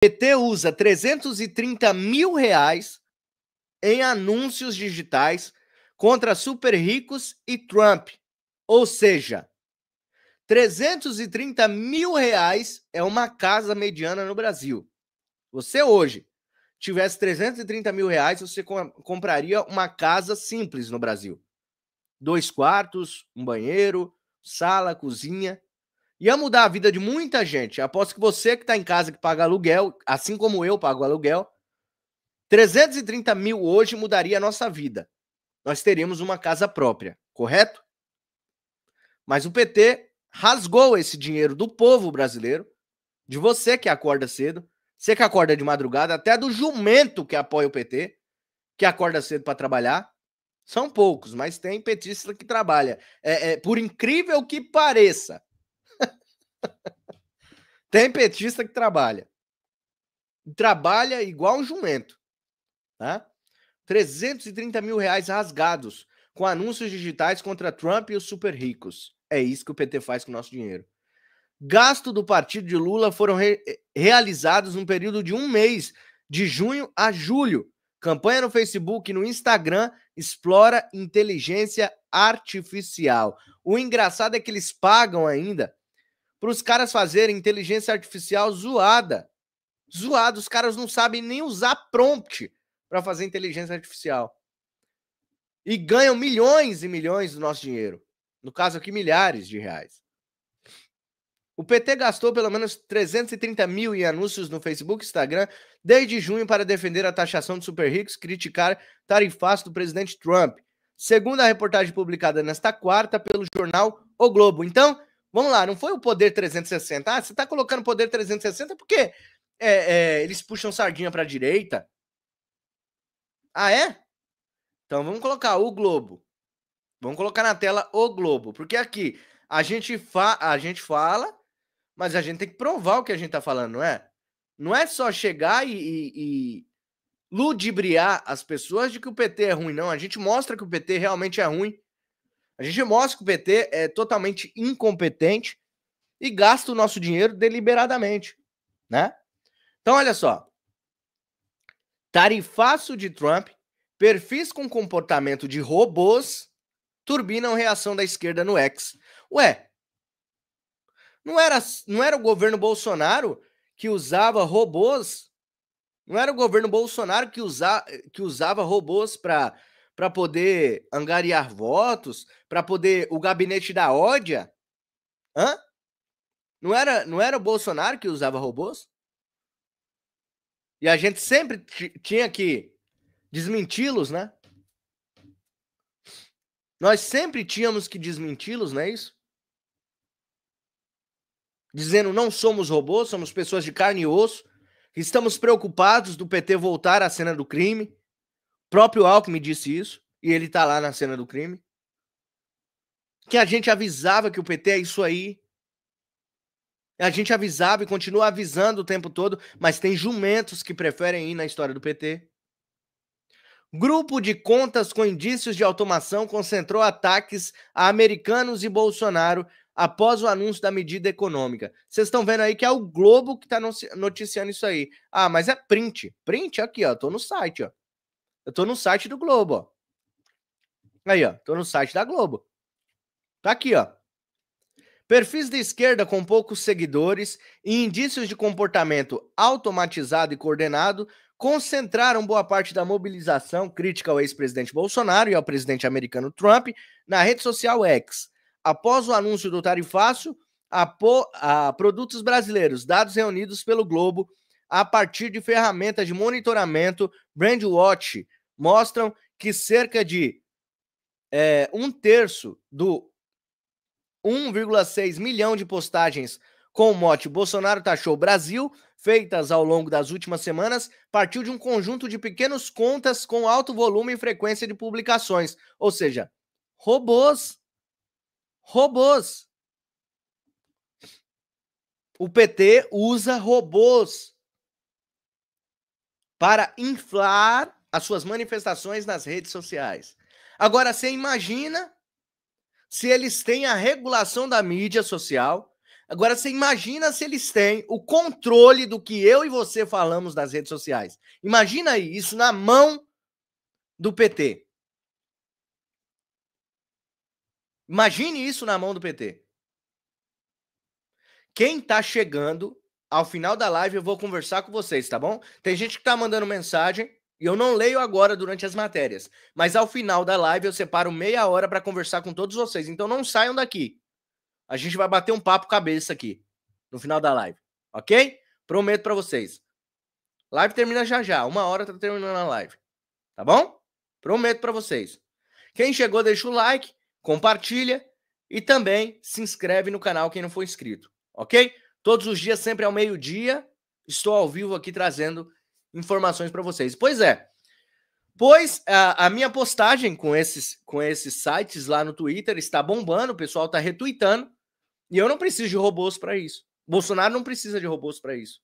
PT usa 330 mil reais em anúncios digitais contra super ricos e Trump. Ou seja, 330 mil reais é uma casa mediana no Brasil. Você hoje tivesse 330 mil reais, você compraria uma casa simples no Brasil. 2 quartos, um banheiro, sala, cozinha. Ia mudar a vida de muita gente. Aposto que você que está em casa, que paga aluguel, assim como eu pago aluguel, 330 mil hoje mudaria a nossa vida. Nós teríamos uma casa própria, correto? Mas o PT rasgou esse dinheiro do povo brasileiro, de você que acorda cedo, você que acorda de madrugada, até do jumento que apoia o PT, que acorda cedo para trabalhar. São poucos, mas tem petista que trabalha. Por incrível que pareça, tem petista que trabalha. Trabalha igual um jumento. Tá? 330 mil reais rasgados com anúncios digitais contra Trump e os super ricos. É isso que o PT faz com o nosso dinheiro. Gasto do partido de Lula foram realizados num período de um mês, de junho a julho. Campanha no Facebook e no Instagram explora inteligência artificial. O engraçado é que eles pagam ainda para os caras fazerem inteligência artificial zoada. Zoado, os caras não sabem nem usar prompt para fazer inteligência artificial. E ganham milhões e milhões do nosso dinheiro. No caso aqui, milhares de reais. O PT gastou pelo menos 330 mil em anúncios no Facebook e Instagram desde junho para defender a taxação de super ricos e criticar tarifaço do presidente Trump, segundo a reportagem publicada nesta quarta pelo jornal O Globo. Então, vamos lá, não foi o Poder 360. Ah, você está colocando Poder 360 porque eles puxam sardinha para a direita? Ah, é? Então vamos colocar o Globo. Vamos colocar na tela o Globo, porque aqui a gente fala, mas a gente tem que provar o que a gente tá falando, não é? Não é só chegar e ludibriar as pessoas de que o PT é ruim, não. A gente mostra que o PT realmente é ruim. A gente mostra que o PT é totalmente incompetente e gasta o nosso dinheiro deliberadamente, né? Então, olha só. Tarifaço de Trump, perfis com comportamento de robôs turbinam reação da esquerda no X. Ué, não era o governo Bolsonaro que usava robôs? Não era o governo Bolsonaro que usava robôs para poder angariar votos, para poder o gabinete da ódia? Hã? Não era o Bolsonaro que usava robôs? E a gente sempre tinha que desmenti-los, né? Nós sempre tínhamos que desmenti-los, não é isso? Dizendo não somos robôs, somos pessoas de carne e osso, estamos preocupados do PT voltar à cena do crime. O próprio Alckmin disse isso, e ele tá lá na cena do crime. Que a gente avisava que o PT é isso aí. A gente avisava e continua avisando o tempo todo, mas tem jumentos que preferem ir na história do PT. Grupo de contas com indícios de automação concentrou ataques a americanos e Bolsonaro após o anúncio da medida econômica. Vocês estão vendo aí que é o Globo que está noticiando isso aí. Ah, mas é print. Print aqui, ó. Tô no site, ó. Eu tô no site do Globo, ó. Aí, ó. Tô no site da Globo. Tá aqui, ó. Perfis de esquerda com poucos seguidores e indícios de comportamento automatizado e coordenado concentraram boa parte da mobilização crítica ao ex-presidente Bolsonaro e ao presidente americano Trump na rede social X. Após o anúncio do tarifaço a produtos brasileiros, dados reunidos pelo Globo a partir de ferramentas de monitoramento Brandwatch mostram que cerca de um terço do 1,6 milhão de postagens com o mote Bolsonaro taxou Brasil, feitas ao longo das últimas semanas, partiu de um conjunto de pequenas contas com alto volume e frequência de publicações. Ou seja, robôs. Robôs. O PT usa robôs para inflar as suas manifestações nas redes sociais. Agora, você imagina se eles têm a regulação da mídia social, Agora, você imagina se eles têm o controle do que eu e você falamos nas redes sociais. Imagina aí, isso na mão do PT. Imagine isso na mão do PT. Quem tá chegando, ao final da live eu vou conversar com vocês, tá bom? Tem gente que tá mandando mensagem e eu não leio agora durante as matérias. Mas ao final da live eu separo meia hora para conversar com todos vocês. Então não saiam daqui. A gente vai bater um papo cabeça aqui no final da live, ok? Prometo para vocês. Live termina já já, 1 hora tá terminando a live, tá bom? Prometo para vocês. Quem chegou, deixa o like, compartilha e também se inscreve no canal quem não for inscrito, ok? Todos os dias, sempre ao meio-dia, estou ao vivo aqui trazendo informações para vocês. Pois é, a minha postagem com esses sites lá no Twitter está bombando, o pessoal está retweetando, e eu não preciso de robôs para isso. Bolsonaro não precisa de robôs para isso.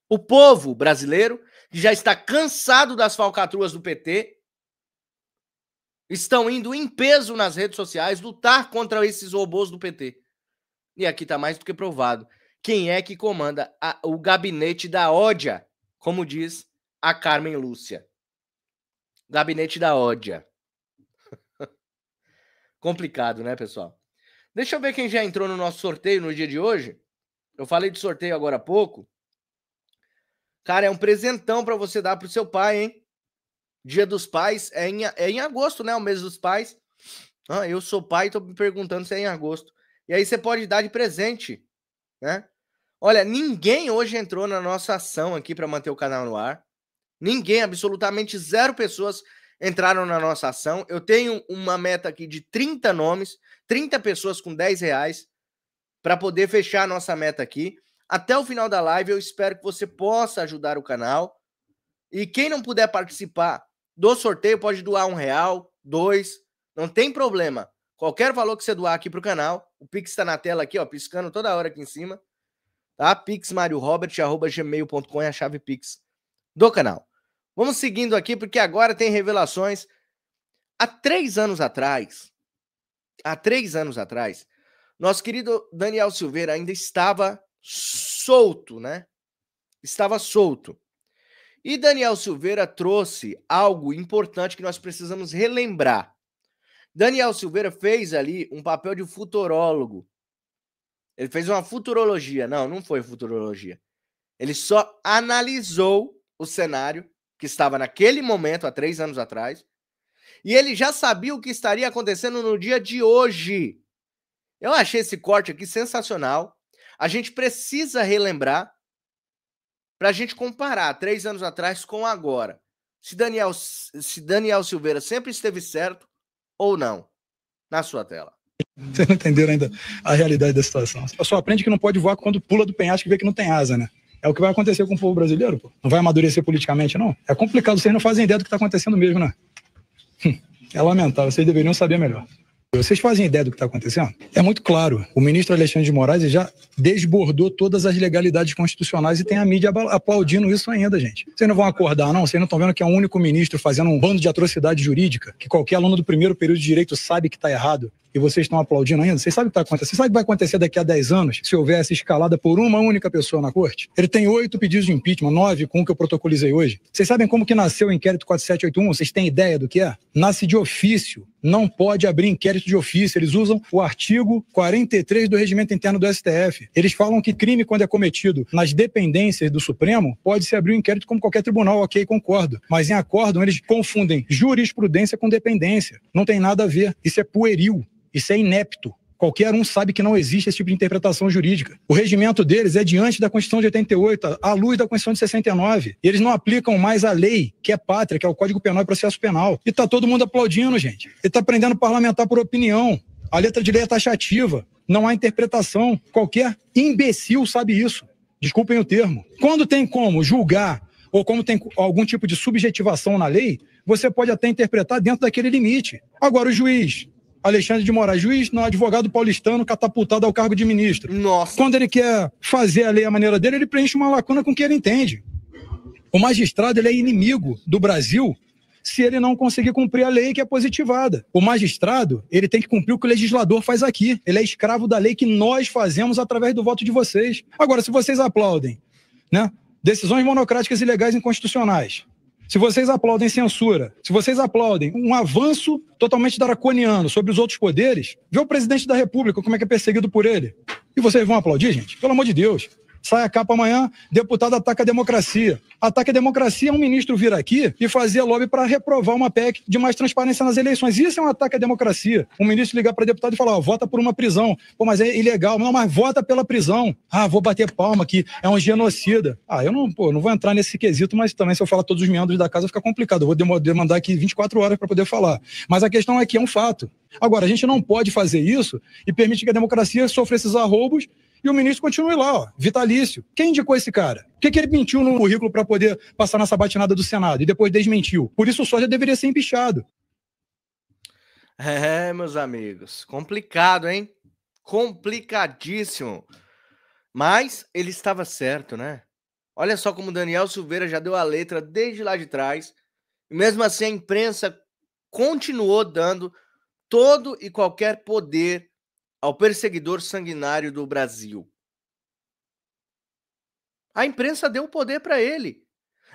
O povo brasileiro, que já está cansado das falcatruas do PT, estão indo em peso nas redes sociais lutar contra esses robôs do PT. E aqui está mais do que provado. Quem é que comanda o gabinete da ódia, como diz a Carmen Lúcia. Gabinete da ódia. Complicado, né, pessoal? Deixa eu ver quem já entrou no nosso sorteio no dia de hoje. Eu falei de sorteio agora há pouco. Cara, é um presentão para você dar pro seu pai, hein? Dia dos Pais é em agosto, né? O mês dos pais. Eu sou pai e tô me perguntando se é em agosto. E aí você pode dar de presente, né? Olha, ninguém hoje entrou na nossa ação aqui para manter o canal no ar. Ninguém, absolutamente 0 pessoas entraram na nossa ação. Eu tenho uma meta aqui de 30 nomes, 30 pessoas com R$10 para poder fechar a nossa meta aqui. Até o final da live eu espero que você possa ajudar o canal. E quem não puder participar do sorteio pode doar R$1, 2, não tem problema. Qualquer valor que você doar aqui pro canal, o Pix está na tela aqui, ó, piscando toda hora aqui em cima, tá? pixmariorobert@gmail.com é a chave Pix do canal. Vamos seguindo aqui, porque agora tem revelações. Há 3 anos atrás, nosso querido Daniel Silveira ainda estava solto, né? Estava solto. E Daniel Silveira trouxe algo importante que nós precisamos relembrar. Daniel Silveira fez ali um papel de futurólogo. Ele fez uma futurologia. Não foi futurologia. Ele só analisou o cenário que estava naquele momento, há 3 anos atrás, e ele já sabia o que estaria acontecendo no dia de hoje. Eu achei esse corte aqui sensacional. A gente precisa relembrar para a gente comparar 3 anos atrás com agora. Se Daniel Silveira sempre esteve certo ou não. Na sua tela. Vocês não entenderam ainda a realidade da situação. A pessoa aprende que não pode voar quando pula do penhasco e vê que não tem asa, né? É o que vai acontecer com o povo brasileiro, pô. Não vai amadurecer politicamente, não? É complicado, vocês não fazem ideia do que está acontecendo mesmo, né? É lamentável, vocês deveriam saber melhor. Vocês fazem ideia do que está acontecendo? É muito claro. O ministro Alexandre de Moraes já desbordou todas as legalidades constitucionais e tem a mídia aplaudindo isso ainda, gente. Vocês não vão acordar, não? Vocês não estão vendo que é um único ministro fazendo um bando de atrocidade jurídica, que qualquer aluno do primeiro período de direito sabe que está errado, e vocês estão aplaudindo ainda? Vocês sabem o que está acontecendo? Vocês sabem o que vai acontecer daqui a 10 anos se houver essa escalada por uma única pessoa na corte? Ele tem 8 pedidos de impeachment, 9 com o que eu protocolizei hoje. Vocês sabem como que nasceu o inquérito 4781? Vocês têm ideia do que é? Nasce de ofício. Não pode abrir inquérito de ofício. Eles usam o artigo 43 do Regimento Interno do STF. Eles falam que crime, quando é cometido nas dependências do Supremo, pode-se abrir um inquérito como qualquer tribunal, ok, concordo. Mas em acórdão, eles confundem jurisprudência com dependência. Não tem nada a ver. Isso é pueril. Isso é inepto. Qualquer um sabe que não existe esse tipo de interpretação jurídica. O regimento deles é diante da Constituição de 88, à luz da Constituição de 69. E eles não aplicam mais a lei, que é pátria, que é o Código Penal e Processo Penal. E tá todo mundo aplaudindo, gente. Ele tá prendendo parlamentar por opinião. A letra de lei é taxativa. Não há interpretação. Qualquer imbecil sabe isso. Desculpem o termo. Quando tem como julgar ou como tem algum tipo de subjetivação na lei, você pode até interpretar dentro daquele limite. Agora, o juiz Alexandre de Moraes, juiz, não, advogado paulistano catapultado ao cargo de ministro. Nossa. Quando ele quer fazer a lei à maneira dele, ele preenche uma lacuna com o que ele entende. O magistrado, ele é inimigo do Brasil se ele não conseguir cumprir a lei que é positivada. O magistrado, ele tem que cumprir o que o legislador faz aqui. Ele é escravo da lei que nós fazemos através do voto de vocês. Agora, se vocês aplaudem, né, decisões monocráticas ilegais e inconstitucionais, se vocês aplaudem censura, se vocês aplaudem um avanço totalmente draconiano sobre os outros poderes, vê o presidente da República como é que é perseguido por ele. E vocês vão aplaudir, gente? Pelo amor de Deus. Sai a capa amanhã, deputado ataca a democracia. Ataque a democracia é um ministro vir aqui e fazer lobby para reprovar uma PEC de mais transparência nas eleições. Isso é um ataque à democracia. Um ministro ligar para deputado e falar, ó, vota por uma prisão. Pô, mas é ilegal. Não, mas vota pela prisão. Ah, vou bater palma aqui, é um genocida. Ah, eu não vou entrar nesse quesito, mas também se eu falar todos os meandros da casa fica complicado. Eu vou demandar aqui 24 horas para poder falar. Mas a questão é que é um fato. Agora, a gente não pode fazer isso e permitir que a democracia sofra esses arroubos e o ministro continue lá, ó, vitalício. Quem indicou esse cara? Por que ele mentiu no currículo para poder passar nessa batinada do Senado e depois desmentiu? Por isso só já deveria ser empichado. É, meus amigos, complicado, hein? Complicadíssimo. Mas ele estava certo, né? Olha só como Daniel Silveira já deu a letra desde lá de trás. E mesmo assim a imprensa continuou dando todo e qualquer poder ao perseguidor sanguinário do Brasil. A imprensa deu poder para ele.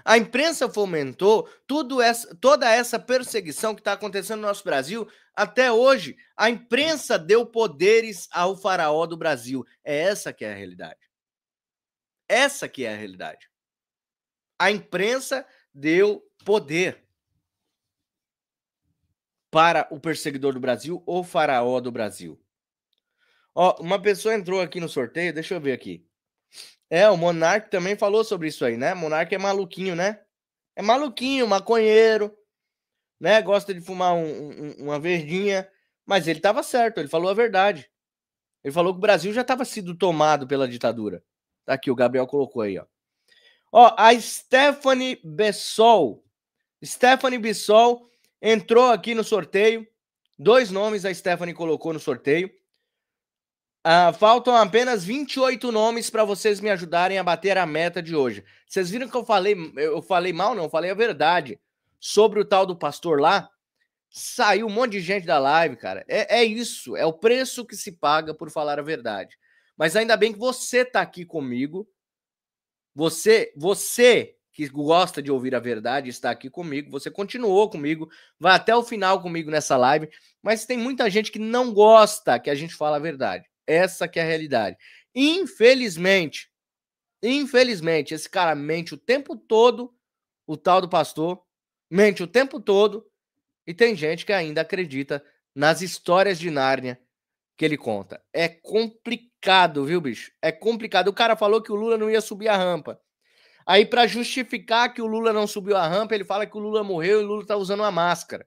A imprensa fomentou toda essa perseguição que está acontecendo no nosso Brasil até hoje. A imprensa deu poderes ao faraó do Brasil. É essa que é a realidade. Essa que é a realidade. A imprensa deu poder para o perseguidor do Brasil, o faraó do Brasil. Ó, uma pessoa entrou aqui no sorteio, deixa eu ver aqui. O Monark também falou sobre isso aí, né? Monark é maluquinho, né? É maluquinho, maconheiro, né? Gosta de fumar uma verdinha, mas ele estava certo, ele falou a verdade. Ele falou que o Brasil já estava sido tomado pela ditadura. Tá aqui, o Gabriel colocou aí, ó. Ó, a Stephanie Bessol entrou aqui no sorteio. 2 nomes a Stephanie colocou no sorteio. Faltam apenas 28 nomes para vocês me ajudarem a bater a meta de hoje. Vocês viram que eu falei mal? Não, eu falei a verdade. Sobre o tal do pastor lá, saiu um monte de gente da live, cara. É isso, é o preço que se paga por falar a verdade. Mas ainda bem que você tá aqui comigo. Você que gosta de ouvir a verdade está aqui comigo. Você continuou comigo, vai até o final comigo nessa live. Mas tem muita gente que não gosta que a gente fala a verdade. Essa que é a realidade. Infelizmente, esse cara mente o tempo todo, o tal do pastor, mente o tempo todo, e tem gente que ainda acredita nas histórias de Nárnia que ele conta. É complicado, viu, bicho? É complicado. O cara falou que o Lula não ia subir a rampa. Aí, para justificar que o Lula não subiu a rampa, ele fala que o Lula morreu e o Lula tá usando uma máscara.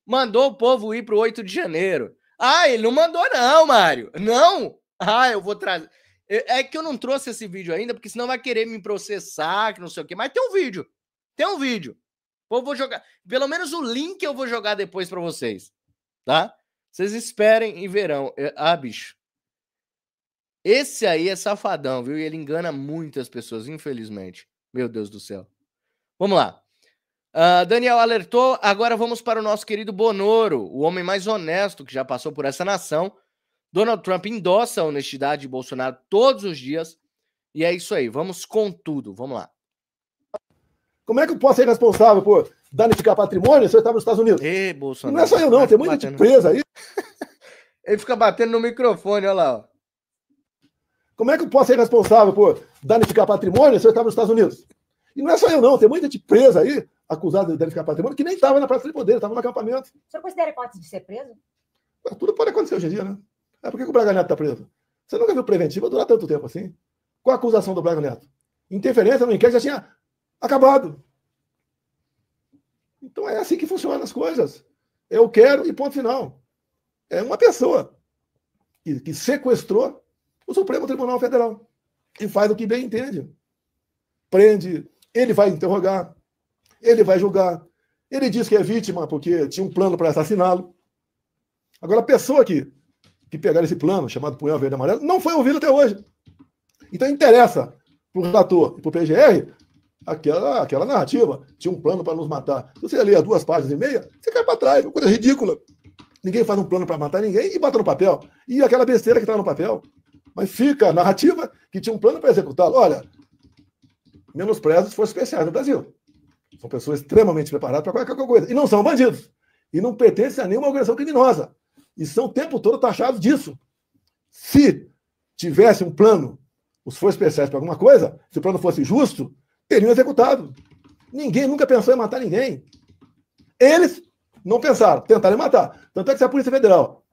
Mandou o povo ir pro 8 de janeiro. Ah, ele não mandou não, Mário. Não? Ah, eu vou trazer. É que eu não trouxe esse vídeo ainda, porque senão vai querer me processar, que não sei o quê. Mas tem um vídeo. Eu vou jogar. Pelo menos o link eu vou jogar depois para vocês. Tá? Vocês esperem e verão. Bicho. Esse aí é safadão, viu? E ele engana muitas pessoas, infelizmente. Meu Deus do céu. Vamos lá. Daniel alertou, agora vamos para o nosso querido Bonoro, o homem mais honesto que já passou por essa nação. Donald Trump endossa a honestidade de Bolsonaro todos os dias, e é isso aí, vamos com tudo, vamos lá. Como é que eu posso ser responsável por danificar patrimônio se eu estava nos Estados Unidos? Bolsonaro. Não é só eu não, tem muita gente presa aí. Ele fica batendo no microfone, olha lá. Ó. Como é que eu posso ser responsável por danificar patrimônio se eu estava nos Estados Unidos? E não é só eu não, tem muita gente presa aí, acusado de danificar patrimônio, que nem estava na Praça de Poder, estava no acampamento. O senhor considera hipótese de ser preso? Tudo pode acontecer hoje em dia, né? Por que o Braga Neto está preso? Você nunca viu preventiva durar tanto tempo assim? Qual a acusação do Braga Neto? Interferência no inquérito já tinha acabado. Então é assim que funcionam as coisas. Eu quero e ponto final. É uma pessoa que sequestrou o Supremo Tribunal Federal e faz o que bem entende. Prende, ele vai interrogar, ele vai julgar, ele diz que é vítima porque tinha um plano para assassiná-lo. Agora, a pessoa que pegaram esse plano, chamado Punhal Verde e Amarelo, não foi ouvida até hoje. Então interessa para o relator e para o PGR aquela narrativa. Tinha um plano para nos matar. Se você lê as 2 páginas e meia, você cai para trás. Uma coisa ridícula. Ninguém faz um plano para matar ninguém e bota no papel. E aquela besteira que está no papel. Mas fica a narrativa que tinha um plano para executá-lo. Olha, menospreza as forças especiais no Brasil. São pessoas extremamente preparadas para qualquer coisa. E não são bandidos. E não pertencem a nenhuma organização criminosa. E são o tempo todo taxados disso. Se tivesse um plano, os forças especiais para alguma coisa, se o plano fosse justo, teriam executado. Ninguém nunca pensou em matar ninguém. Eles não pensaram, tentaram matar. Tanto é que se a Polícia Federal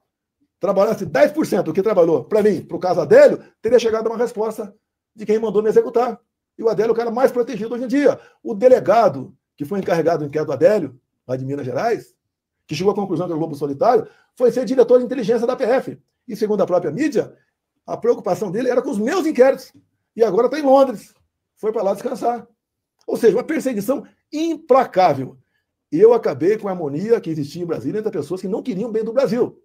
trabalhasse 10% do que trabalhou para mim, para o caso Adélio, teria chegado a uma resposta de quem mandou me executar. E o Adélio é o cara mais protegido hoje em dia. O delegado que foi encarregado do inquérito do Adélio, lá de Minas Gerais, que chegou à conclusão que era o lobo solitário, foi ser diretor de inteligência da PF. E segundo a própria mídia, a preocupação dele era com os meus inquéritos. E agora está em Londres. Foi para lá descansar. Ou seja, uma perseguição implacável. E eu acabei com a harmonia que existia em Brasília entre pessoas que não queriam bem do Brasil.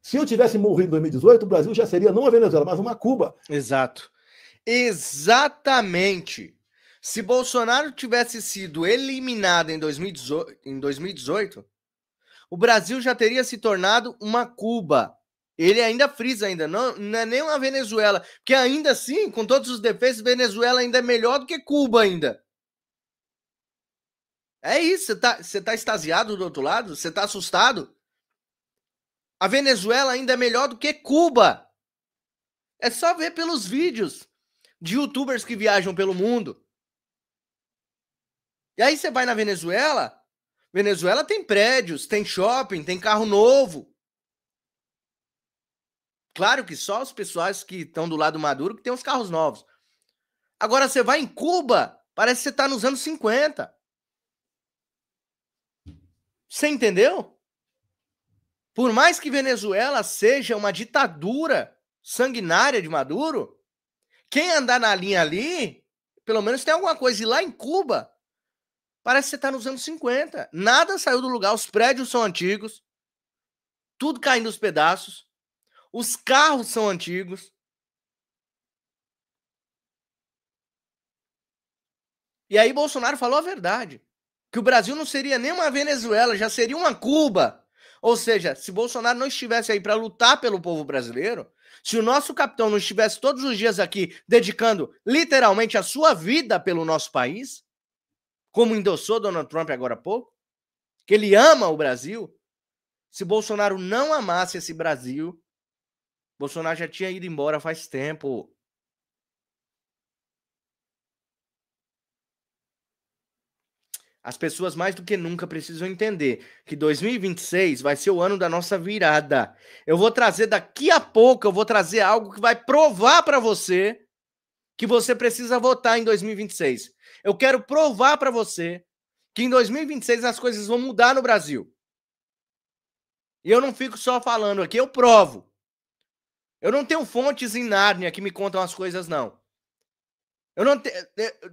Se eu tivesse morrido em 2018, o Brasil já seria não a Venezuela, mas uma Cuba. Exato. Exatamente. Se Bolsonaro tivesse sido eliminado em 2018, o Brasil já teria se tornado uma Cuba. Ele ainda frisa ainda, não é nem uma Venezuela, porque ainda assim, com todos os defeitos, Venezuela ainda é melhor do que Cuba ainda. É isso, você tá extasiado do outro lado? Você tá assustado? A Venezuela ainda é melhor do que Cuba. É só ver pelos vídeos de youtubers que viajam pelo mundo. E aí você vai na Venezuela, Venezuela tem prédios, tem shopping, tem carro novo. Claro que só os pessoais que estão do lado do Maduro que tem os carros novos. Agora você vai em Cuba, parece que você está nos anos 50. Você entendeu? Por mais que Venezuela seja uma ditadura sanguinária de Maduro, quem andar na linha ali, pelo menos tem alguma coisa. E lá em Cuba, parece que você está nos anos 50. Nada saiu do lugar, os prédios são antigos, tudo caindo aos pedaços, os carros são antigos. E aí Bolsonaro falou a verdade, que o Brasil não seria nem uma Venezuela, já seria uma Cuba. Ou seja, se Bolsonaro não estivesse aí para lutar pelo povo brasileiro, se o nosso capitão não estivesse todos os dias aqui dedicando literalmente a sua vida pelo nosso país, como endossou Donald Trump agora há pouco, que ele ama o Brasil, se Bolsonaro não amasse esse Brasil, Bolsonaro já tinha ido embora faz tempo. As pessoas mais do que nunca precisam entender que 2026 vai ser o ano da nossa virada. Eu vou trazer daqui a pouco, eu vou trazer algo que vai provar para você que você precisa votar em 2026. Eu quero provar para você que em 2026 as coisas vão mudar no Brasil. E eu não fico só falando aqui, eu provo. Eu não tenho fontes em Nárnia que me contam as coisas, não.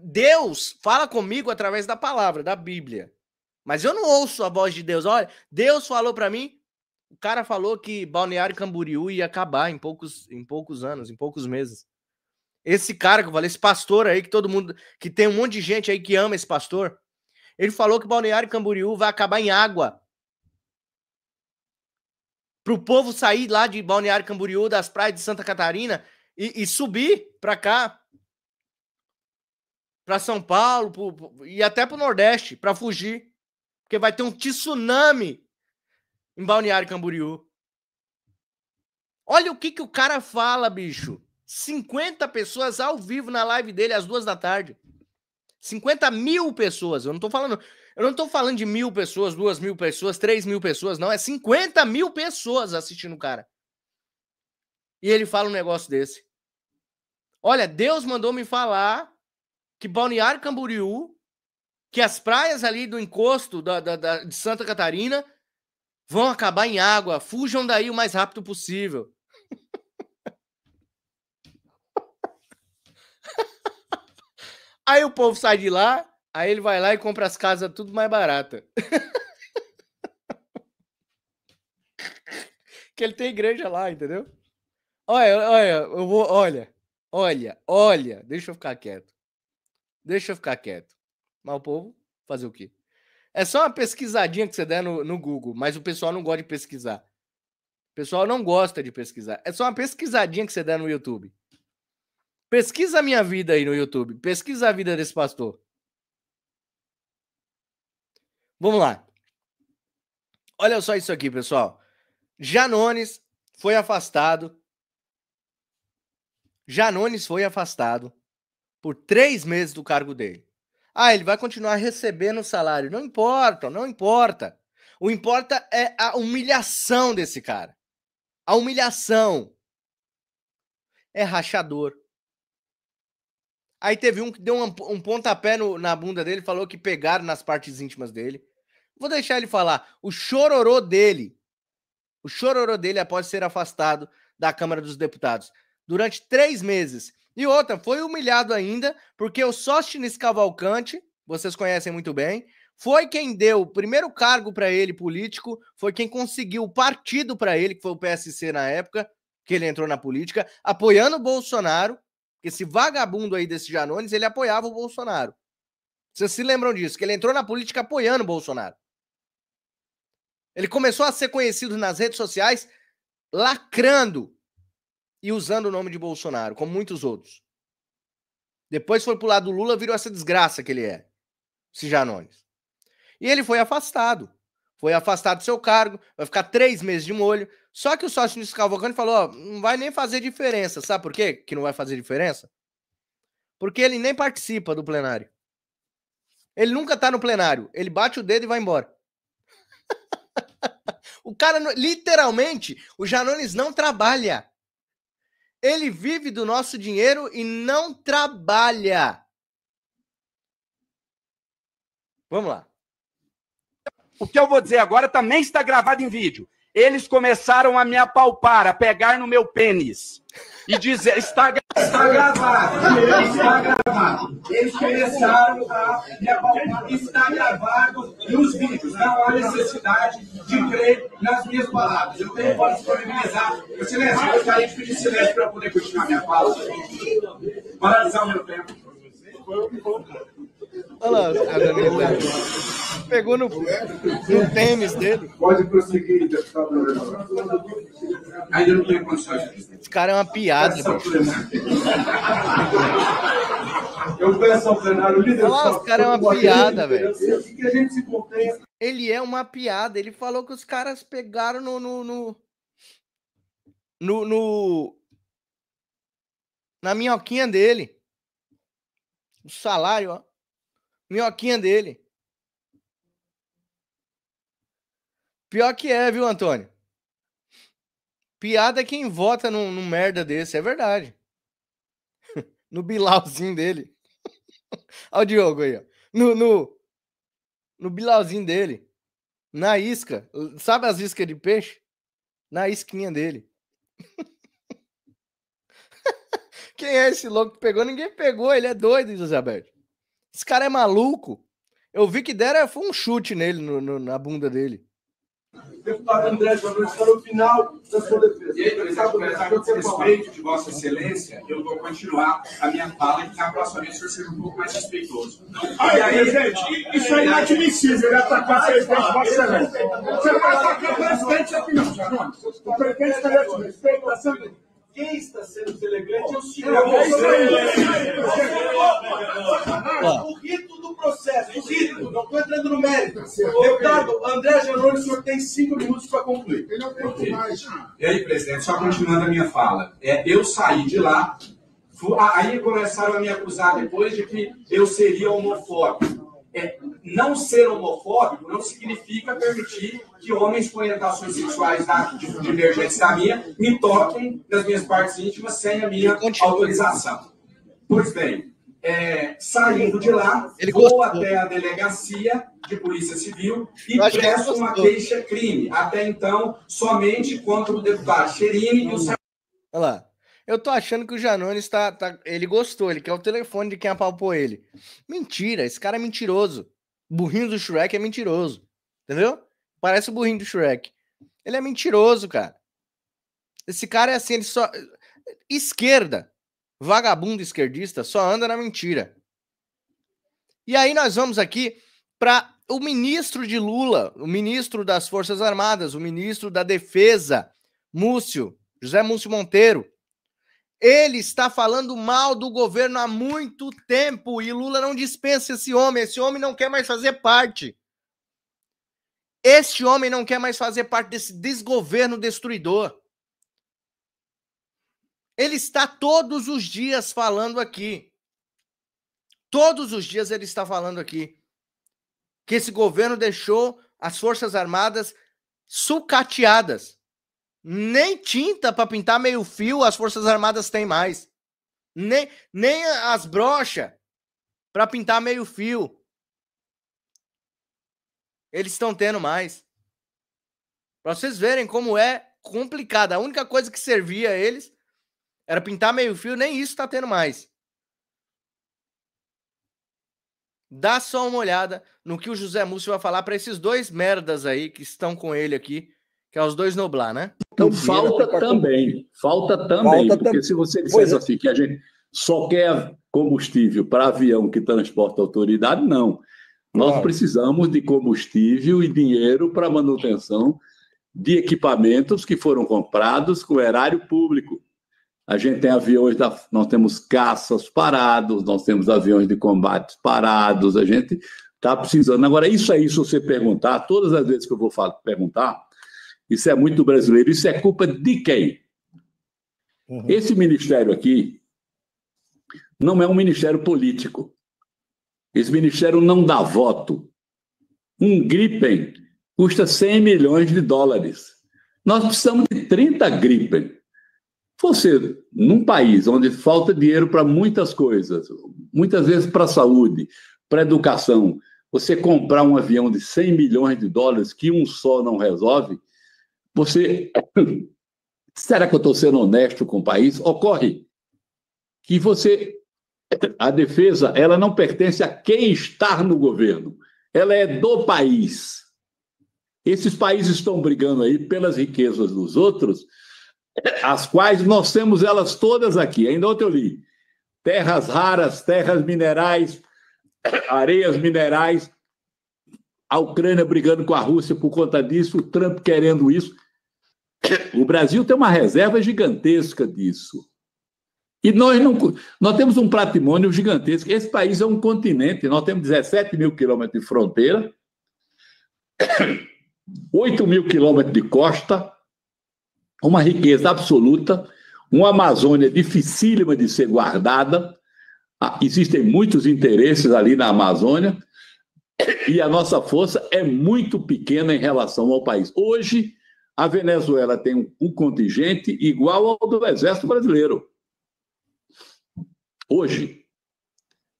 Deus fala comigo através da palavra, da Bíblia. Mas eu não ouço a voz de Deus. Olha, Deus falou para mim, o cara falou que Balneário Camboriú ia acabar em poucos anos, em poucos meses. Esse cara que eu falei, esse pastor aí, que todo mundo, que tem um monte de gente aí que ama esse pastor, ele falou que Balneário Camboriú vai acabar em água. Para o povo sair lá de Balneário Camboriú, das praias de Santa Catarina, e subir para cá, para São Paulo e até para o Nordeste, para fugir. Porque vai ter um tsunami em Balneário Camboriú. Olha o que o cara fala, bicho. 50 pessoas ao vivo na live dele às 2h. 50 mil pessoas. Eu não tô falando de 1.000 pessoas, 2.000 pessoas, 3.000 pessoas, não. É 50 mil pessoas assistindo o cara. E ele fala um negócio desse. Olha, Deus mandou me falar que Balneário Camboriú, que as praias ali do encosto de Santa Catarina vão acabar em água. Fujam daí o mais rápido possível. Aí o povo sai de lá, aí ele vai lá e compra as casas tudo mais barata. Que ele tem igreja lá, entendeu? Olha, deixa eu ficar quieto. Deixa eu ficar quieto. Mas o povo fazer o quê? É só uma pesquisadinha que você der no Google, mas o pessoal não gosta de pesquisar. O pessoal não gosta de pesquisar. É só uma pesquisadinha que você der no YouTube. Pesquisa a minha vida aí no YouTube. Pesquisa a vida desse pastor. Vamos lá. Olha só isso aqui, pessoal. Janones foi afastado. Janones foi afastado por 3 meses do cargo dele. Ah, ele vai continuar recebendo o salário. Não importa, não importa. O importa é a humilhação desse cara. A humilhação. É rachador. Aí teve um que deu um pontapé na bunda dele, falou que pegaram nas partes íntimas dele. Vou deixar ele falar. O chororô dele após ser afastado da Câmara dos Deputados durante 3 meses. E outra, foi humilhado ainda, porque o Sóstenes Cavalcante, vocês conhecem muito bem, foi quem deu o primeiro cargo para ele político, foi quem conseguiu o partido para ele, que foi o PSC na época, que ele entrou na política, apoiando o Bolsonaro. Esse vagabundo aí desse Janones, ele apoiava o Bolsonaro. Vocês se lembram disso? Que ele entrou na política apoiando o Bolsonaro. Ele começou a ser conhecido nas redes sociais lacrando e usando o nome de Bolsonaro, como muitos outros. Depois foi pro lado do Lula, virou essa desgraça que ele é, esse Janones. E ele foi afastado. Foi afastado do seu cargo, vai ficar 3 meses de molho. Só que o Sóstenes Cavalcante falou, ó, não vai nem fazer diferença. Sabe por quê que não vai fazer diferença? Porque ele nem participa do plenário. Ele nunca tá no plenário. Ele bate o dedo e vai embora. O cara, literalmente, o Janones não trabalha. Ele vive do nosso dinheiro e não trabalha. Vamos lá. O que eu vou dizer agora também está gravado em vídeo. Eles começaram a me apalpar, a pegar no meu pênis. E dizer, está gravado. Eles começaram a me apalpar. Está gravado nos vídeos. Não há necessidade de crer nas minhas palavras. Eu tenho para disponibilizar. O silêncio, eu gostaria de pedir silêncio para eu poder continuar minha fala. Paralisar o meu tempo. Olha lá, pegou no tênis dele. Pode prosseguir, deputado. Ainda não tenho condições. Esse cara é uma piada. Eu peço ao plenário, líder. Olha lá, esse cara é uma piada, velho. Que a gente se contenha. Ele é uma piada. Ele falou que os caras pegaram na minhoquinha dele. O salário, ó. Minhoquinha dele. Pior que é, viu, Antônio? Piada é quem vota num merda desse, é verdade. No bilauzinho dele. Olha o Diogo aí, ó. No bilauzinho dele. Na isca. Sabe as iscas de peixe? Na isquinha dele. Quem é esse louco que pegou? Ninguém pegou, ele é doido, José Alberto. Esse cara é maluco. Eu vi que deram foi um chute nele, na bunda dele. Deputado André Janones está no final da sua defesa. E aí, presidente, com respeito de Vossa Excelência, eu vou continuar a minha fala e que na próxima vez o senhor seja um pouco mais respeitoso. Aí, presidente, isso é inadmissível, ele atacar o presidente de Vossa Excelência. Você vai atacar o presidente aqui não, Janones. O presidente merece o respeito, está sendo... Quem está sendo deselegante é o senhor. O rito do processo, o rito, não estou entrando no mérito. Deputado André Janones, o senhor tem 5 minutos para concluir. E aí, presidente, só continuando a minha fala. Eu saí de lá, aí começaram a me acusar depois de que eu seria homofóbico. Não ser homofóbico não significa permitir que homens com orientações sexuais divergentes da minha me toquem nas minhas partes íntimas sem a minha autorização. Pois bem, saindo de lá, vou até a delegacia de Polícia Civil e presto uma queixa-crime. Até então, somente contra o deputado Cherini e o... Olha lá. Eu tô achando que o Janones ele gostou, ele quer o telefone de quem apalpou ele. Mentira, esse cara é mentiroso. O burrinho do Shrek é mentiroso. Entendeu? Parece o burrinho do Shrek. Ele é mentiroso, cara. Esse cara é assim, ele só... Esquerda, vagabundo esquerdista, só anda na mentira. E aí nós vamos aqui para o ministro de Lula, o ministro das Forças Armadas, o ministro da Defesa, José Múcio Monteiro. Ele está falando mal do governo há muito tempo e Lula não dispensa esse homem não quer mais fazer parte. Este homem não quer mais fazer parte desse desgoverno destruidor. Ele está todos os dias falando aqui. Todos os dias ele está falando aqui que esse governo deixou as Forças Armadas sucateadas. Nem tinta para pintar meio fio as Forças Armadas têm mais. Nem as brochas para pintar meio fio eles estão tendo mais. Para vocês verem como é complicado. A única coisa que servia a eles era pintar meio fio, nem isso está tendo mais. Dá só uma olhada no que o José Múcio vai falar para esses dois merdas aí que estão com ele aqui, que é os dois Noblar, né? Então falta também, porque se você dissesse assim que a gente só quer combustível para avião que transporta autoridade, não. Nós precisamos de combustível e dinheiro para manutenção de equipamentos que foram comprados com erário público. A gente tem aviões, nós temos caças parados, nós temos aviões de combate parados, a gente está precisando. Agora, isso aí, se você perguntar, todas as vezes que eu vou perguntar, isso é muito brasileiro, isso é culpa de quem? Esse ministério aqui não é um ministério político. Esse ministério não dá voto. Um Gripen custa 100 milhões de dólares. Nós precisamos de 30 Gripen. Você, num país onde falta dinheiro para muitas coisas, muitas vezes para a saúde, para a educação, você comprar um avião de 100 milhões de dólares que um só não resolve, você... Será que eu estou sendo honesto com o país? Ocorre que a defesa, ela não pertence a quem está no governo. Ela é do país. Esses países estão brigando aí pelas riquezas dos outros, as quais nós temos elas todas aqui. Ainda ontem eu li. Terras raras, terras minerais, areias minerais, a Ucrânia brigando com a Rússia por conta disso, o Trump querendo isso. O Brasil tem uma reserva gigantesca disso. E nós temos um patrimônio gigantesco. Esse país é um continente, nós temos 17 mil quilômetros de fronteira, 8 mil quilômetros de costa, uma riqueza absoluta, uma Amazônia dificílima de ser guardada, existem muitos interesses ali na Amazônia, e a nossa força é muito pequena em relação ao país. Hoje, a Venezuela tem um contingente igual ao do Exército Brasileiro. Hoje,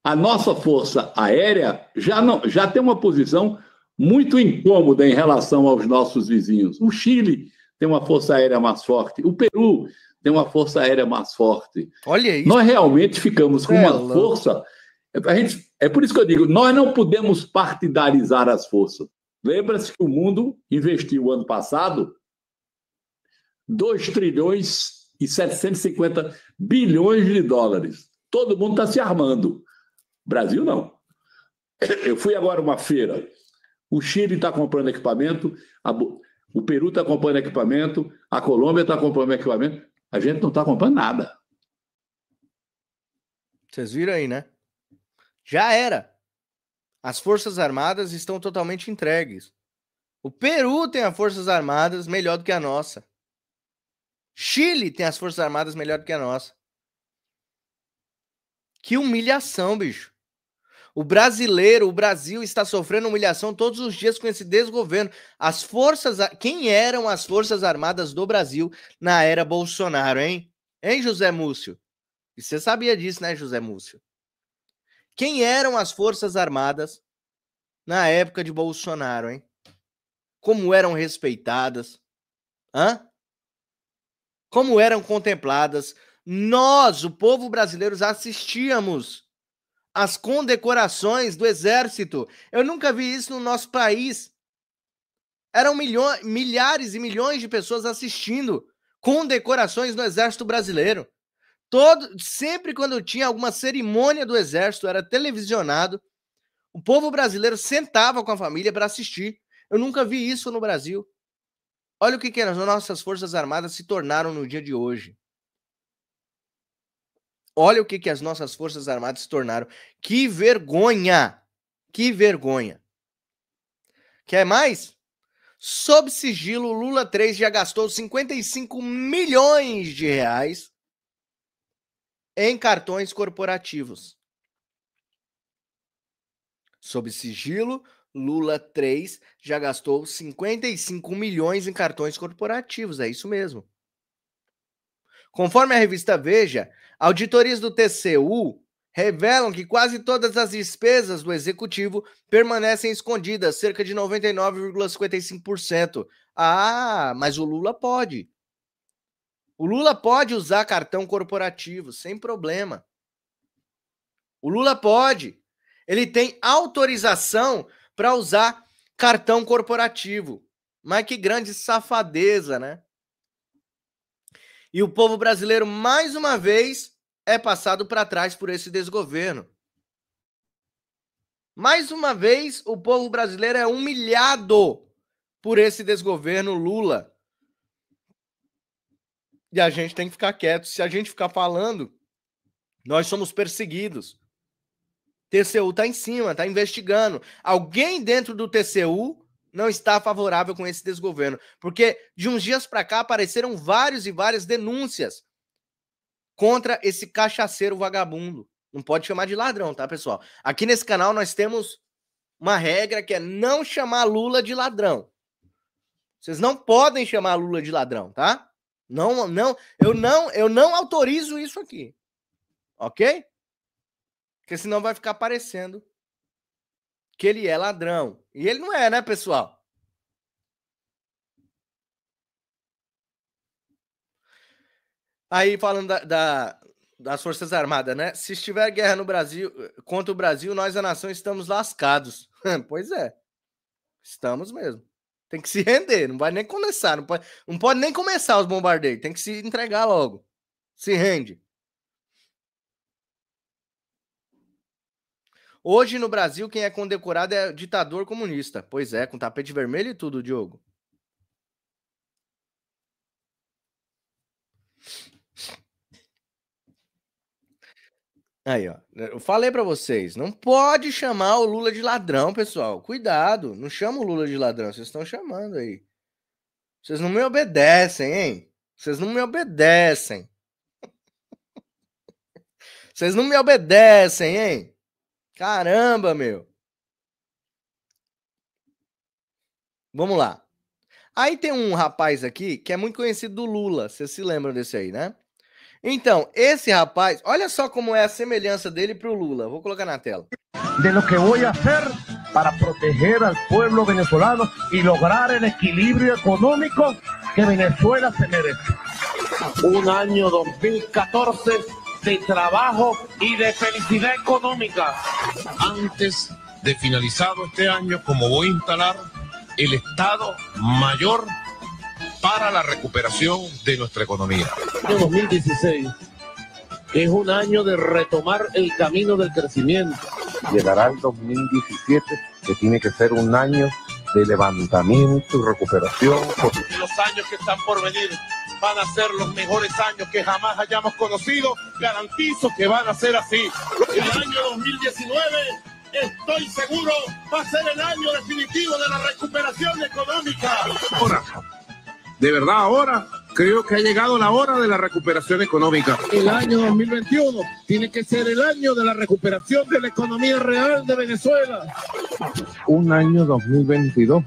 a nossa força aérea já tem uma posição muito incômoda em relação aos nossos vizinhos. O Chile tem uma força aérea mais forte, o Peru tem uma força aérea mais forte. Olha isso. Nós realmente ficamos com uma força... É por isso que eu digo, nós não podemos partidarizar as forças. Lembra-se que o mundo investiu ano passado 2 trilhões e 750 bilhões de dólares. Todo mundo está se armando. Brasil, não. Eu fui agora a uma feira. O Chile está comprando equipamento, o Peru está comprando equipamento, a Colômbia está comprando equipamento. A gente não está comprando nada. Vocês viram aí, né? Já era. As Forças Armadas estão totalmente entregues. O Peru tem as Forças Armadas melhor do que a nossa. Chile tem as Forças Armadas melhor do que a nossa. Que humilhação, bicho. O Brasil está sofrendo humilhação todos os dias com esse desgoverno. Quem eram as Forças Armadas do Brasil na era Bolsonaro, hein? Hein, José Múcio? E você sabia disso, né, José Múcio? Quem eram as Forças Armadas na época de Bolsonaro, hein? Como eram respeitadas? Como eram contempladas? Nós, o povo brasileiro, assistíamos às condecorações do Exército. Eu nunca vi isso no nosso país. Eram milhares e milhões de pessoas assistindo condecorações no Exército Brasileiro. Sempre quando tinha alguma cerimônia do Exército, era televisionado, O povo brasileiro sentava com a família para assistir. Eu nunca vi isso no Brasil. Olha o que as nossas Forças Armadas se tornaram no dia de hoje. Olha o que as nossas Forças Armadas se tornaram. Que vergonha! Que vergonha! Quer mais? Sob sigilo, Lula 3 já gastou 55 milhões de reais em cartões corporativos. Sob sigilo, Lula 3 já gastou 55 milhões em cartões corporativos. É isso mesmo. Conforme a revista Veja, auditorias do TCU revelam que quase todas as despesas do executivo permanecem escondidas, cerca de 99,55%. Ah, mas o Lula pode. O Lula pode usar cartão corporativo, sem problema. O Lula pode. Ele tem autorização para usar cartão corporativo. Mas que grande safadeza, né? E o povo brasileiro, mais uma vez, é passado para trás por esse desgoverno. Mais uma vez, o povo brasileiro é humilhado por esse desgoverno Lula. E a gente tem que ficar quieto. Se a gente ficar falando, nós somos perseguidos. TCU está em cima, está investigando. Alguém dentro do TCU não está favorável com esse desgoverno. Porque de uns dias para cá apareceram várias e várias denúncias contra esse cachaceiro vagabundo. Não pode chamar de ladrão, tá, pessoal? Aqui nesse canal nós temos uma regra que é não chamar Lula de ladrão. Vocês não podem chamar Lula de ladrão, tá? Eu não autorizo isso aqui. Ok? Porque senão vai ficar parecendo que ele é ladrão. E ele não é, né, pessoal? Aí, falando das Forças Armadas, né? Se estiver guerra no Brasil, contra o Brasil, nós, a nação, estamos lascados. Pois é. Estamos mesmo. Tem que se render. Não vai nem começar. Não pode nem começar os bombardeios. Tem que se entregar logo. Se rende. Hoje, no Brasil, quem é condecorado é ditador comunista. Pois é, com tapete vermelho e tudo, Diogo. Aí, ó. Eu falei pra vocês, não pode chamar o Lula de ladrão, pessoal. Cuidado, não chama o Lula de ladrão. Vocês estão chamando aí. Vocês não me obedecem, hein? Vocês não me obedecem. Vocês não me obedecem, hein? Caramba, meu. Vamos lá. Aí tem um rapaz aqui que é muito conhecido do Lula. Vocês se lembram desse aí, né? Então, esse rapaz, olha só como é a semelhança dele pro Lula. Vou colocar na tela. De lo que voy a hacer para proteger al pueblo venezolano y lograr el equilibrio económico que Venezuela se merece. Un año 2014 de trabajo y de felicidad económica. Antes de finalizado este año, como voy a instalar el Estado Mayor para la recuperación de nuestra economía. Año 2016, que es un año de retomar el camino del crecimiento. Llegará el 2017, que tiene que ser un año de levantamiento y recuperación. Los años que están por venir van a ser los mejores años que jamás hayamos conocido. Garantizo que van a ser así. El año 2019, estoy seguro, va a ser el año definitivo de la recuperación económica. Ahora, de verdad, ahora creo que ha llegado la hora de la recuperación económica. El año 2021 tiene que ser el año de la recuperación de la economía real de Venezuela. Un año 2022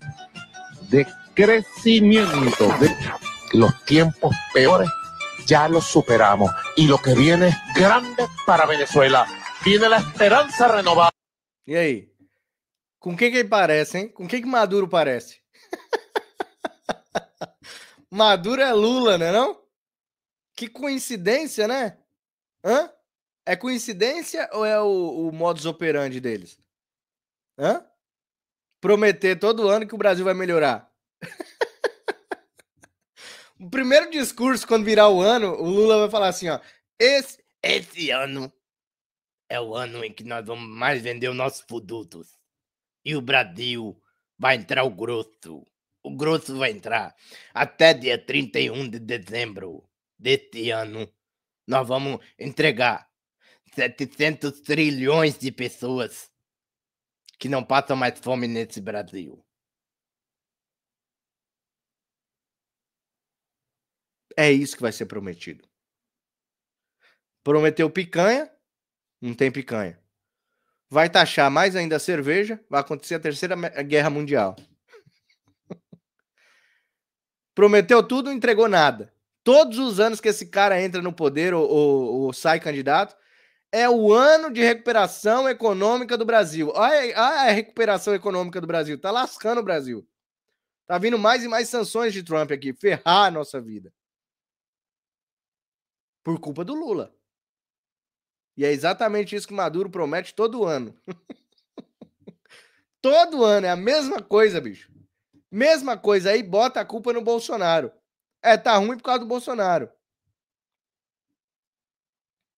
de crecimiento. Los tiempos peores ya los superamos y lo que viene es grande para Venezuela. Viene la esperanza renovada. E aí? Com quem que ele parece, hein? Com quem que Maduro parece? Maduro é Lula, né, não? Que coincidência, né? Hã? É coincidência ou é o modus operandi deles? Hã? Prometer todo ano que o Brasil vai melhorar. O primeiro discurso, quando virar o ano, o Lula vai falar assim, ó. Esse ano é o ano em que nós vamos mais vender os nossos produtos. e o Brasil vai entrar o grosso. O grosso vai entrar até dia 31 de dezembro deste ano. Nós vamos entregar 700 trilhões de pessoas que não passam mais fome nesse Brasil. É isso que vai ser prometido. Prometeu picanha, não tem picanha. Vai taxar mais ainda a cerveja, vai acontecer a Terceira Guerra Mundial. Prometeu tudo, não entregou nada. Todos os anos que esse cara entra no poder ou sai candidato, é o ano de recuperação econômica do Brasil. Olha a recuperação econômica do Brasil. Tá lascando o Brasil. Tá vindo mais e mais sanções de Trump aqui, ferrar a nossa vida. Por culpa do Lula. E é exatamente isso que Maduro promete todo ano. Todo ano, é a mesma coisa, bicho. Mesma coisa, aí bota a culpa no Bolsonaro. Tá ruim por causa do Bolsonaro.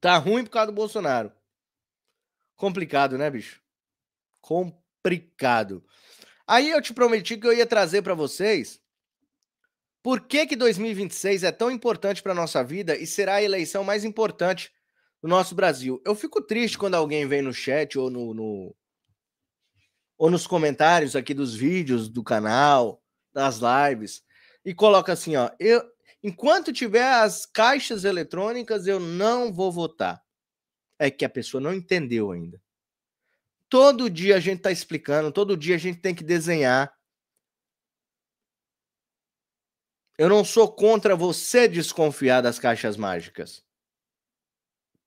Tá ruim por causa do Bolsonaro. Complicado, né, bicho? Complicado. Aí eu te prometi que eu ia trazer para vocês por que 2026 é tão importante para nossa vida e será a eleição mais importante do nosso Brasil. Eu fico triste quando alguém vem no chat ou ou nos comentários aqui dos vídeos do canal, das lives, e coloca assim, ó, enquanto tiver as caixas eletrônicas, eu não vou votar. É que a pessoa não entendeu ainda. Todo dia a gente está explicando, todo dia a gente tem que desenhar. Eu não sou contra você desconfiar das caixas mágicas.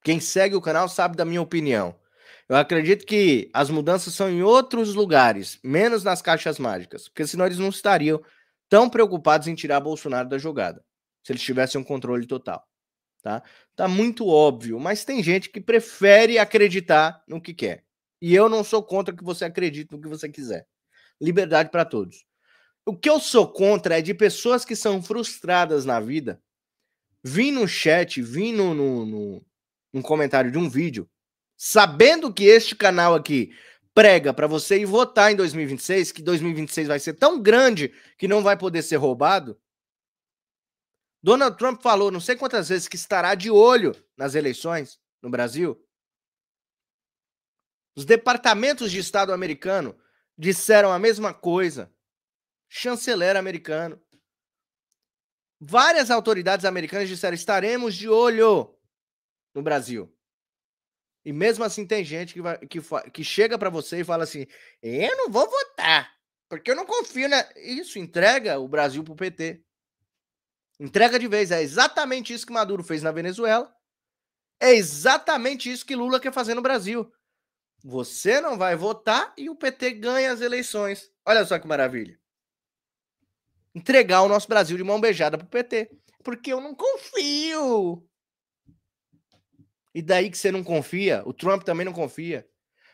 Quem segue o canal sabe da minha opinião. Eu acredito que as mudanças são em outros lugares, menos nas caixas mágicas, porque senão eles não estariam tão preocupados em tirar Bolsonaro da jogada, se eles tivessem um controle total. Tá muito óbvio, mas tem gente que prefere acreditar no que quer. E eu não sou contra que você acredite no que você quiser. Liberdade para todos. O que eu sou contra é de pessoas que são frustradas na vida vir no chat, vir num comentário de um vídeo, sabendo que este canal aqui prega para você ir votar em 2026, que 2026 vai ser tão grande que não vai poder ser roubado. Donald Trump falou não sei quantas vezes que estará de olho nas eleições no Brasil. Os departamentos de Estado americano disseram a mesma coisa. Chanceler americano. Várias autoridades americanas disseram estaremos de olho no Brasil. E mesmo assim tem gente que chega para você e fala assim, eu não vou votar, porque eu não confio na... Isso, entrega o Brasil pro PT. Entrega de vez. É exatamente isso que Maduro fez na Venezuela. É exatamente isso que Lula quer fazer no Brasil. Você não vai votar e o PT ganha as eleições. Olha só que maravilha. Entregar o nosso Brasil de mão beijada pro PT. Porque eu não confio. E daí que você não confia, o Trump também não confia.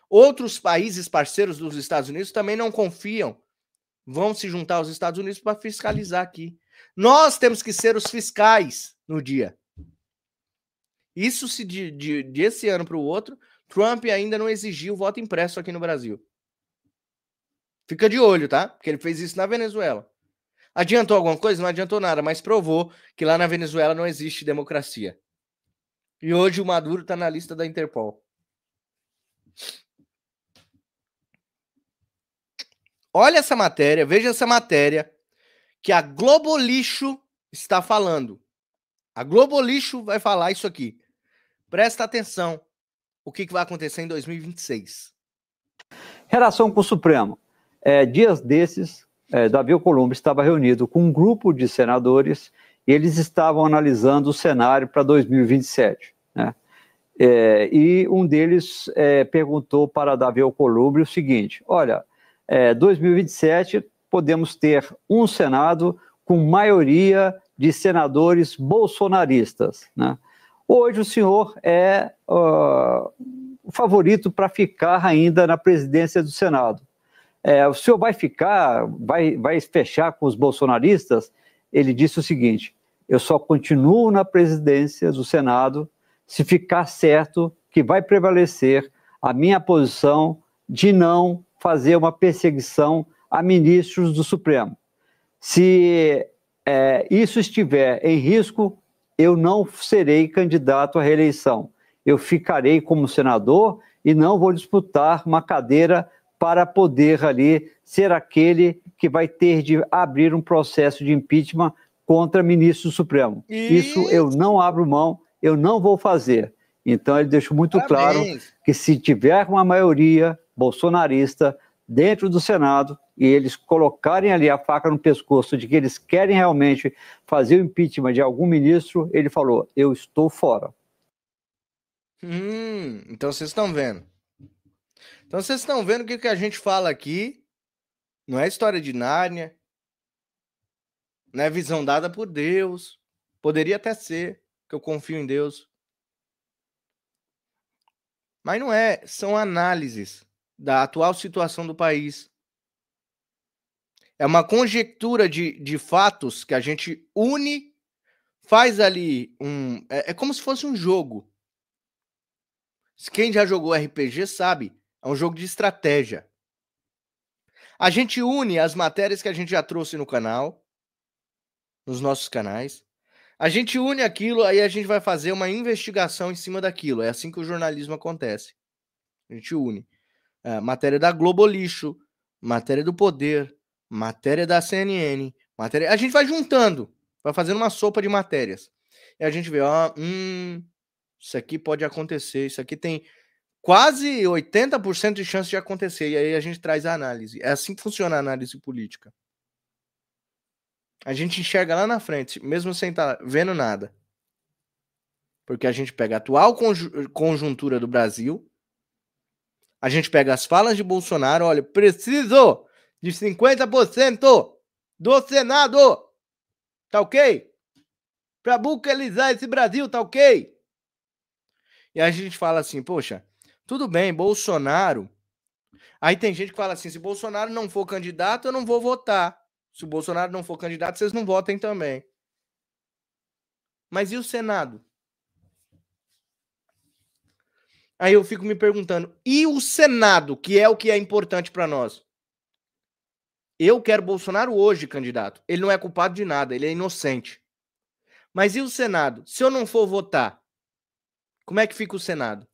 Outros países parceiros dos Estados Unidos também não confiam. Vão se juntar aos Estados Unidos para fiscalizar aqui. Nós temos que ser os fiscais no dia. Isso se de esse ano para o outro, Trump ainda não exigiu voto impresso aqui no Brasil. Fica de olho, tá? Porque ele fez isso na Venezuela. Adiantou alguma coisa? Não adiantou nada, mas provou que lá na Venezuela não existe democracia. E hoje o Maduro está na lista da Interpol. Olha essa matéria, veja essa matéria que a Globo Lixo está falando. A Globo Lixo vai falar isso aqui. Presta atenção. O que vai acontecer em 2026? Relação com o Supremo. Dias desses, Davi Alcolumbre estava reunido com um grupo de senadores e eles estavam analisando o cenário para 2027. Né? E um deles perguntou para Davi Alcolumbre o seguinte, olha, 2027 podemos ter um Senado com maioria de senadores bolsonaristas. Né? Hoje o senhor é o favorito para ficar ainda na presidência do Senado. O senhor vai ficar, vai fechar com os bolsonaristas? Ele disse o seguinte, eu só continuo na presidência do Senado se ficar certo que vai prevalecer a minha posição de não fazer uma perseguição a ministros do Supremo. Se isso estiver em risco, eu não serei candidato à reeleição. Eu ficarei como senador e não vou disputar uma cadeira para poder ali ser aquele que vai ter de abrir um processo de impeachment contra ministro do Supremo. Isso eu não abro mão, eu não vou fazer. Então ele deixou muito claro que se tiver uma maioria bolsonarista dentro do Senado e eles colocarem ali a faca no pescoço de que eles querem realmente fazer o impeachment de algum ministro, ele falou, eu estou fora. Então vocês estão vendo. Então vocês estão vendo que o que a gente fala aqui não é história de Nárnia, não é visão dada por Deus. Poderia até ser, que eu confio em Deus. Mas não é, são análises da atual situação do país. É uma conjectura de fatos que a gente une, faz ali É como se fosse um jogo. Quem já jogou RPG sabe, é um jogo de estratégia. A gente une as matérias que a gente já trouxe no canal, nos nossos canais. A gente une aquilo, aí a gente vai fazer uma investigação em cima daquilo. É assim que o jornalismo acontece. A gente une. Matéria da Globo Lixo, matéria do Poder, matéria da CNN, matéria... A gente vai juntando, vai fazendo uma sopa de matérias. E a gente vê, isso aqui pode acontecer, isso aqui tem quase 80% de chance de acontecer. E aí a gente traz a análise. É assim que funciona a análise política. A gente enxerga lá na frente, mesmo sem estar vendo nada. Porque a gente pega a atual conjuntura do Brasil, a gente pega as falas de Bolsonaro, olha, preciso de 50% do Senado, tá ok? Para bucalizar esse Brasil, tá ok? E a gente fala assim, poxa, tudo bem, Bolsonaro. Aí tem gente que fala assim, se Bolsonaro não for candidato, eu não vou votar. Se o Bolsonaro não for candidato, vocês não votem também. Mas e o Senado? Aí eu fico me perguntando, e o Senado, que é o que é importante para nós? Eu quero Bolsonaro hoje, candidato. Ele não é culpado de nada, ele é inocente. Mas e o Senado? Se eu não for votar, como é que fica o Senado?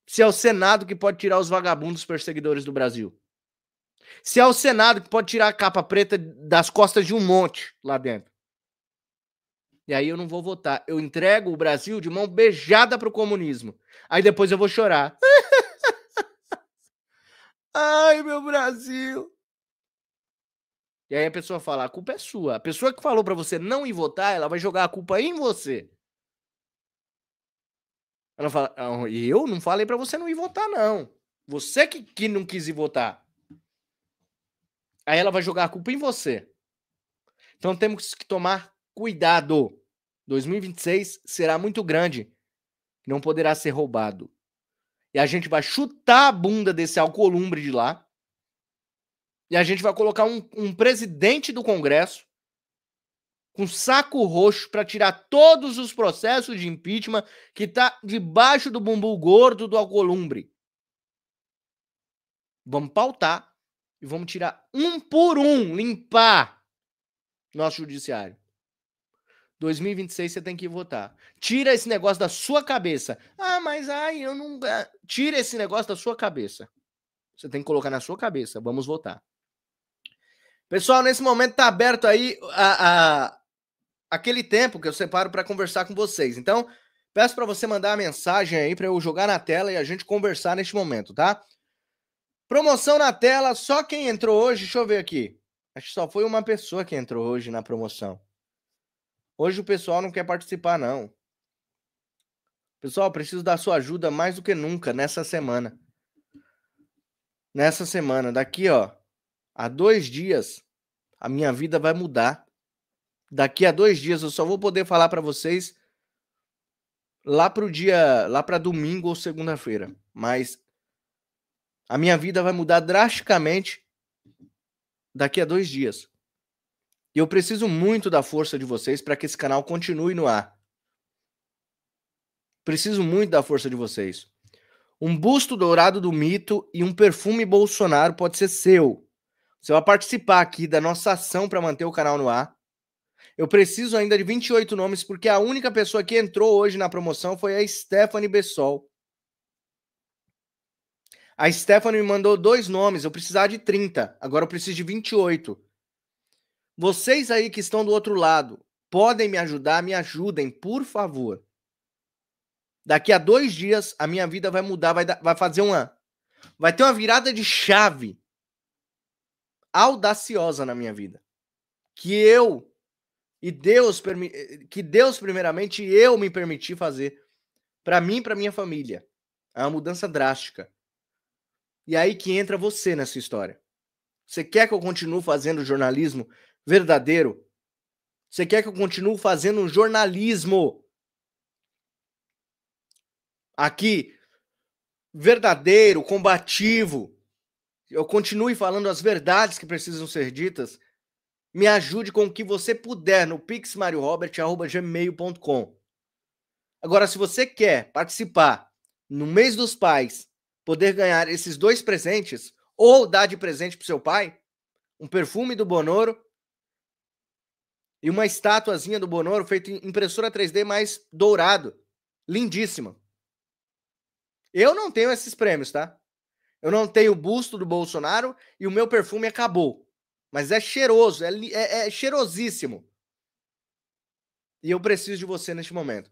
Se é o Senado que pode tirar os vagabundos perseguidores do Brasil. Se é o Senado que pode tirar a capa preta das costas de um monte lá dentro. E aí eu não vou votar. Eu entrego o Brasil de mão beijada pro comunismo. Aí depois eu vou chorar. Ai, meu Brasil. E aí a pessoa fala, a culpa é sua. A pessoa que falou pra você não ir votar, ela vai jogar a culpa em você. Ela fala, eu não falei pra você não ir votar, não. Você que não quis ir votar. Aí ela vai jogar a culpa em você. Então temos que tomar cuidado. 2026 será muito grande. Não poderá ser roubado. E a gente vai chutar a bunda desse alcolumbre de lá. E a gente vai colocar um presidente do Congresso com saco roxo para tirar todos os processos de impeachment que tá debaixo do bumbum gordo do alcolumbre. Vamos pautar e vamos tirar um por um, limpar nosso judiciário. 2026 você tem que votar. Tira esse negócio da sua cabeça. Mas eu não... Tira esse negócio da sua cabeça. Você tem que colocar na sua cabeça. Vamos votar. Pessoal, nesse momento tá aberto aí aquele tempo que eu separo para conversar com vocês. Então, peço para você mandar a mensagem aí para eu jogar na tela e a gente conversar neste momento, tá? Promoção na tela, só quem entrou hoje, deixa eu ver aqui. Acho que só foi uma pessoa que entrou hoje na promoção. Hoje o pessoal não quer participar, não. Pessoal, preciso da sua ajuda mais do que nunca nessa semana. Nessa semana, daqui, a 2 dias, a minha vida vai mudar. Daqui a 2 dias eu só vou poder falar para vocês lá para domingo ou segunda-feira. Mas a minha vida vai mudar drasticamente daqui a 2 dias. E eu preciso muito da força de vocês para que esse canal continue no ar. Preciso muito da força de vocês. Um busto dourado do mito e um perfume Bolsonaro pode ser seu. Você vai participar aqui da nossa ação para manter o canal no ar. Eu preciso ainda de 28 nomes, porque a única pessoa que entrou hoje na promoção foi a Stephanie Bessol. A Stephanie me mandou 2 nomes, eu precisava de 30, agora eu preciso de 28. Vocês aí que estão do outro lado, podem me ajudar? Me ajudem, por favor. Daqui a 2 dias, a minha vida vai mudar, vai fazer vai ter uma virada de chave audaciosa na minha vida. Que Deus primeiramente, eu me permiti fazer para mim e para minha família. É uma mudança drástica. E aí que entra você nessa história. Você quer que eu continue fazendo jornalismo verdadeiro? Você quer que eu continue fazendo um jornalismo aqui verdadeiro, combativo? Eu continue falando as verdades que precisam ser ditas? Me ajude com o que você puder no pixmariorobert@gmail.com. Agora, se você quer participar no mês dos pais, poder ganhar esses 2 presentes, ou dar de presente pro seu pai, um perfume do Bonoro e uma estatuazinha do Bonoro feita em impressora 3D mais dourado. Lindíssima. Eu não tenho esses prêmios, tá? Eu não tenho o busto do Bolsonaro e o meu perfume acabou. Mas é cheiroso, é cheirosíssimo. E eu preciso de você neste momento.